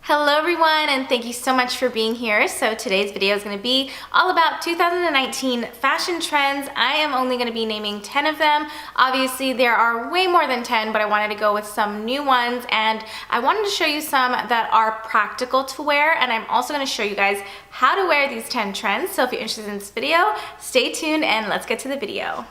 Hello everyone, and thank you so much for being here. So today's video is going to be all about 2019 fashion trends. I am only going to be naming 10 of them. Obviously there are way more than 10, but I wanted to go with some new ones, and I wanted to show you some that are practical to wear, and I'm also going to show you guys how to wear these 10 trends. So if you're interested in this video, stay tuned and let's get to the video.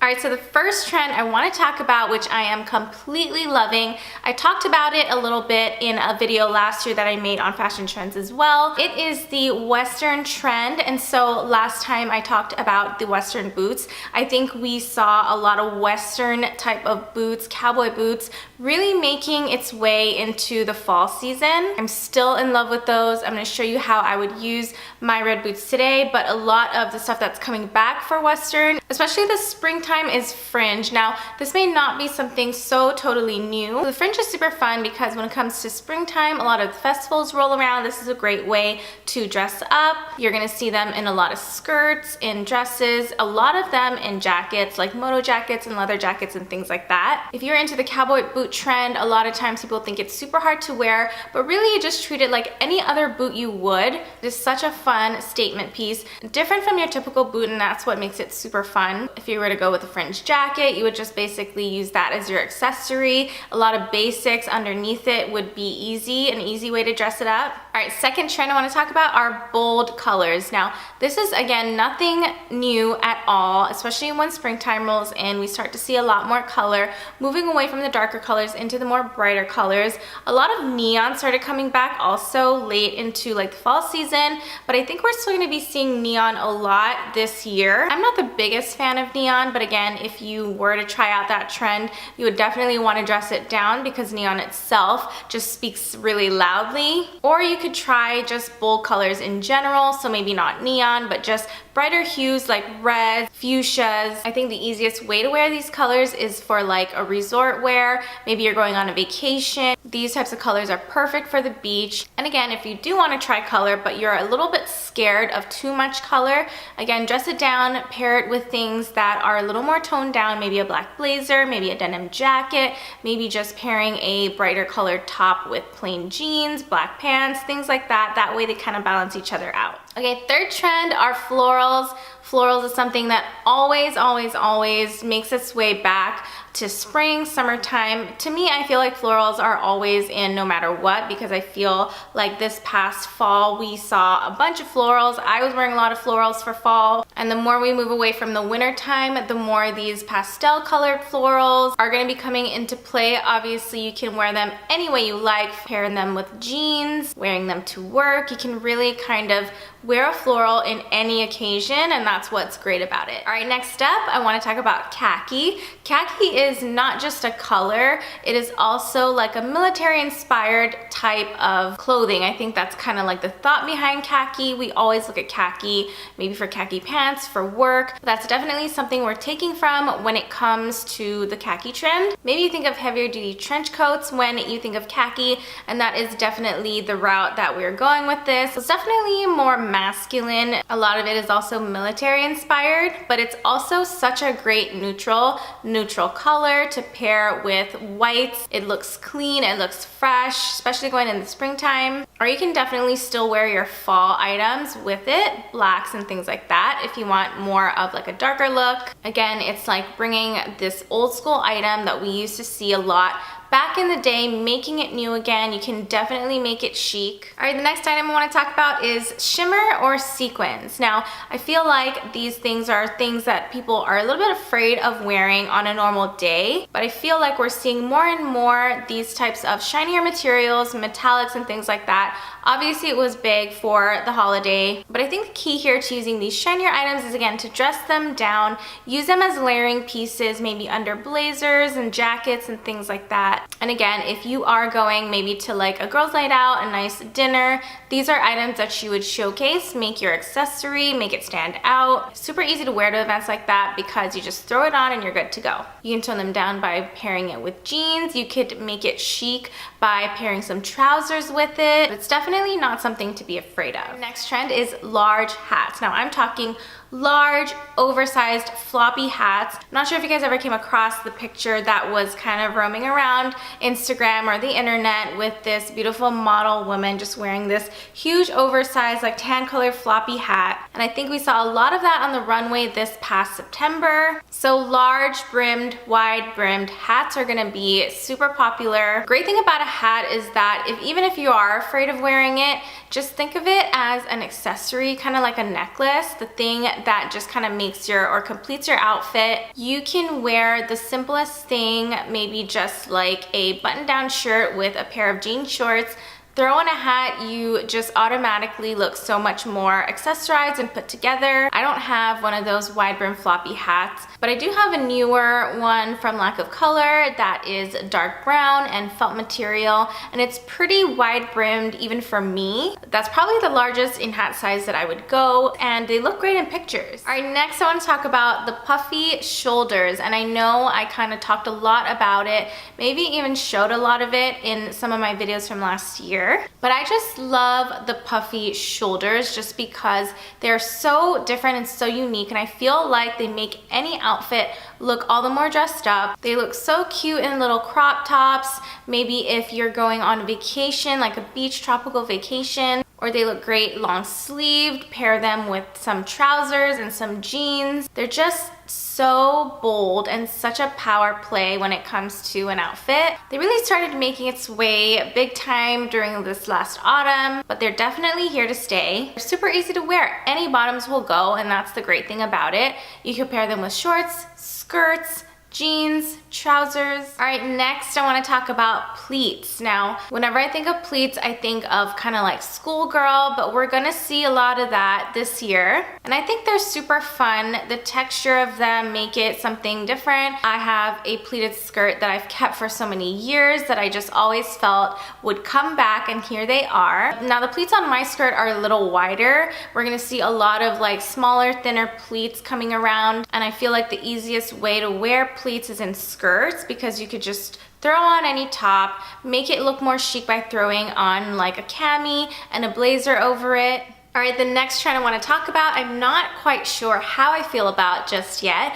Alright, so the first trend I want to talk about, which I am completely loving, I talked about it a little bit in a video last year that I made on fashion trends as well. It is the Western trend, and so last time I talked about the Western boots. I think we saw a lot of Western type of boots, cowboy boots, really making its way into the fall season. I'm still in love with those. I'm going to show you how I would use my red boots today, but a lot of the stuff that's coming back for Western, especially the springtime, is fringe. Now, this may not be something so totally new. The fringe is super fun because when it comes to springtime, a lot of festivals roll around. This is a great way to dress up. You're gonna see them in a lot of skirts, in dresses, a lot of them in jackets, like moto jackets and leather jackets and things like that. If you're into the cowboy boot trend, a lot of times people think it's super hard to wear, but really you just treat it like any other boot you would. It is such a fun statement piece, different from your typical boot, and that's what makes it super fun. If you were to go with a fringe jacket, you would just basically use that as your accessory. A lot of basics underneath it would be easy, an easy way to dress it up. All right, second trend I want to talk about are bold colors. Now, this is again nothing new at all, especially when springtime rolls in. We start to see a lot more color, moving away from the darker colors into the more brighter colors. A lot of neon started coming back also late into like the fall season, but I think we're still going to be seeing neon a lot this year. I'm not the biggest fan of neon, but again, if you were to try out that trend, you would definitely want to dress it down because neon itself just speaks really loudly. Or you could try just bold colors in general, so maybe not neon, but just brighter hues like red, fuchsias. I think the easiest way to wear these colors is for like a resort wear. Maybe you're going on a vacation. These types of colors are perfect for the beach. And again, if you do want to try color, but you're a little bit scared of too much color, again, dress it down, pair it with things that are a little more toned down, maybe a black blazer, maybe a denim jacket, maybe just pairing a brighter colored top with plain jeans, black pants, things like that. That way they kind of balance each other out. Okay, third trend are florals. Florals is something that always makes its way back to spring, summertime. To me, I feel like florals are always in no matter what, because I feel like this past fall we saw a bunch of florals. I was wearing a lot of florals for fall, and the more we move away from the winter time, the more these pastel colored florals are going to be coming into play. Obviously, you can wear them any way you like, pairing them with jeans, wearing them to work. You can really kind of wear a floral in any occasion, and that's what's great about it. All right, next up, I want to talk about khaki. Khaki is not just a color, it is also like a military inspired type of clothing. I think that's kind of like the thought behind khaki. We always look at khaki, maybe for khaki pants, for work. But that's definitely something we're taking from when it comes to the khaki trend. Maybe you think of heavier duty trench coats when you think of khaki, and that is definitely the route that we're going with this. It's definitely more masculine. A lot of it is also military inspired, but it's also such a great neutral color to pair with whites. It looks clean, it looks fresh, especially going in the springtime. Or you can definitely still wear your fall items with it, blacks and things like that, if you want more of like a darker look. Again, it's like bringing this old school item that we used to see a lot back in the day, making it new again. You can definitely make it chic. All right, the next item I want to talk about is shimmer or sequins. Now, I feel like these things are things that people are a little bit afraid of wearing on a normal day, but I feel like we're seeing more and more these types of shinier materials, metallics and things like that. Obviously, it was big for the holiday, but I think the key here to using these shinier items is, again, to dress them down, use them as layering pieces, maybe under blazers and jackets and things like that. And again, if you are going maybe to like a girls' night out, a nice dinner, these are items that you would showcase, make your accessory, make it stand out. Super easy to wear to events like that because you just throw it on and you're good to go. You can tone them down by pairing it with jeans. You could make it chic by pairing some trousers with it. It's definitely not something to be afraid of. Next trend is large hats. Now I'm talking large, oversized, floppy hats. I'm not sure if you guys ever came across the picture that was kind of roaming around Instagram or the internet with this beautiful model woman just wearing this huge, oversized, like tan colored floppy hat. And I think we saw a lot of that on the runway this past September. So large brimmed, wide brimmed hats are gonna be super popular. Great thing about a hat is that even if you are afraid of wearing it, just think of it as an accessory, kind of like a necklace, the thing that just kind of makes or completes your outfit. You can wear the simplest thing, maybe just like a button-down shirt with a pair of jean shorts. Throw on a hat, you just automatically look so much more accessorized and put together. I don't have one of those wide brim floppy hats, but I do have a newer one from Lack of Color that is dark brown and felt material, and it's pretty wide brimmed even for me. That's probably the largest in hat size that I would go, and they look great in pictures. All right, next I want to talk about the puffy shoulders, and I know I kind of talked a lot about it, maybe even showed a lot of it in some of my videos from last year. But I just love the puffy shoulders just because they're so different and so unique, and I feel like they make any outfit look all the more dressed up. They look so cute in little crop tops, maybe if you're going on a vacation, like a beach tropical vacation, or they look great long sleeved. Pair them with some trousers and some jeans. They're just so bold and such a power play when it comes to an outfit. They really started making its way big time during this last autumn, but they're definitely here to stay. They're super easy to wear. Any bottoms will go, and that's the great thing about it. You can pair them with shorts, skirts, jeans, trousers. All right, next I want to talk about pleats. Now, whenever I think of pleats, I think of kind of like schoolgirl, but we're gonna see a lot of that this year. And I think they're super fun. The texture of them make it something different. I have a pleated skirt that I've kept for so many years that I just always felt would come back, and here they are. Now, the pleats on my skirt are a little wider. We're gonna see a lot of like smaller, thinner pleats coming around, and I feel like the easiest way to wear pleats is in skirts because you could just throw on any top, make it look more chic by throwing on like a cami and a blazer over it. All right, the next trend I want to talk about, I'm not quite sure how I feel about just yet.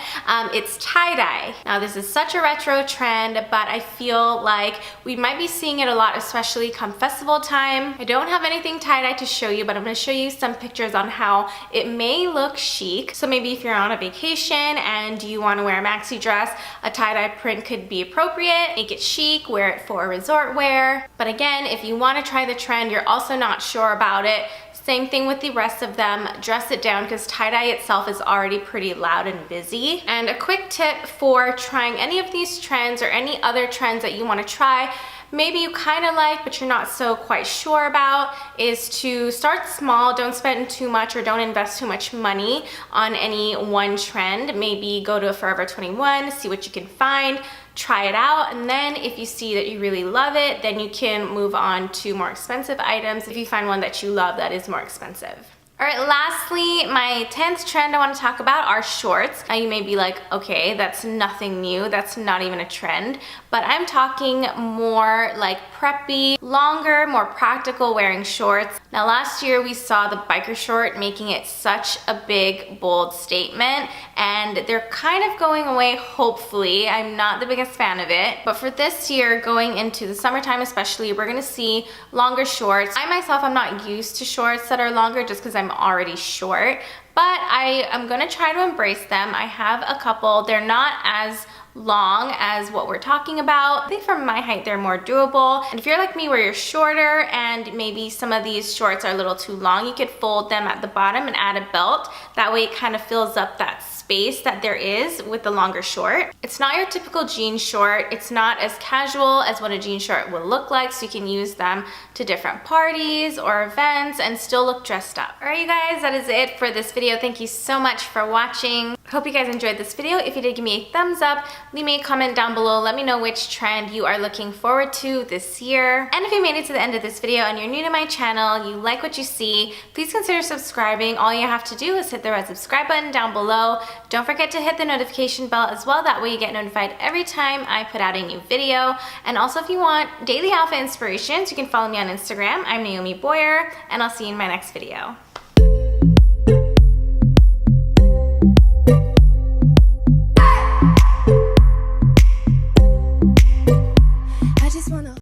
It's tie-dye. Now, this is such a retro trend, but I feel like we might be seeing it a lot, especially come festival time. I don't have anything tie-dye to show you, but I'm going to show you some pictures on how it may look chic. So maybe if you're on a vacation and you want to wear a maxi dress, a tie-dye print could be appropriate. Make it chic, wear it for resort wear. But again, if you want to try the trend, you're also not sure about it, same thing with the rest of them, dress it down because tie-dye itself is already pretty loud and busy. And a quick tip for trying any of these trends or any other trends that you want to try, maybe you kind of like but you're not so quite sure about, is to start small. Don't spend too much or don't invest too much money on any one trend. Maybe go to Forever 21, see what you can find, try it out, and then if you see that you really love it, then you can move on to more expensive items if you find one that you love that is more expensive. All right, lastly, my 10th trend I want to talk about are shorts. Now you may be like, okay, that's nothing new, that's not even a trend, but I'm talking more like preppy, longer, more practical wearing shorts. Now last year we saw the biker short making it such a big, bold statement, and they're kind of going away, hopefully. I'm not the biggest fan of it, but for this year, going into the summertime especially, we're gonna see longer shorts. I myself, I'm not used to shorts that are longer just because I'm already short, but I am gonna try to embrace them. I have a couple. They're not as long as what we're talking about. I think for my height they're more doable, and if you're like me where you're shorter and maybe some of these shorts are a little too long, you could fold them at the bottom and add a belt. That way it kind of fills up that space that there is with the longer short. It's not your typical jean short. It's not as casual as what a jean short will look like, so you can use them to different parties or events and still look dressed up. All right, you guys, that is it for this video. Thank you so much for watching. Hope you guys enjoyed this video. If you did, give me a thumbs up, leave me a comment down below, let me know which trend you are looking forward to this year. And if you made it to the end of this video and you're new to my channel, you like what you see, please consider subscribing. All you have to do is hit the red subscribe button down below. Don't forget to hit the notification bell as well, that way you get notified every time I put out a new video. And also if you want daily outfit inspirations, you can follow me on Instagram. I'm Naomi Boyer, and I'll see you in my next video. just wanna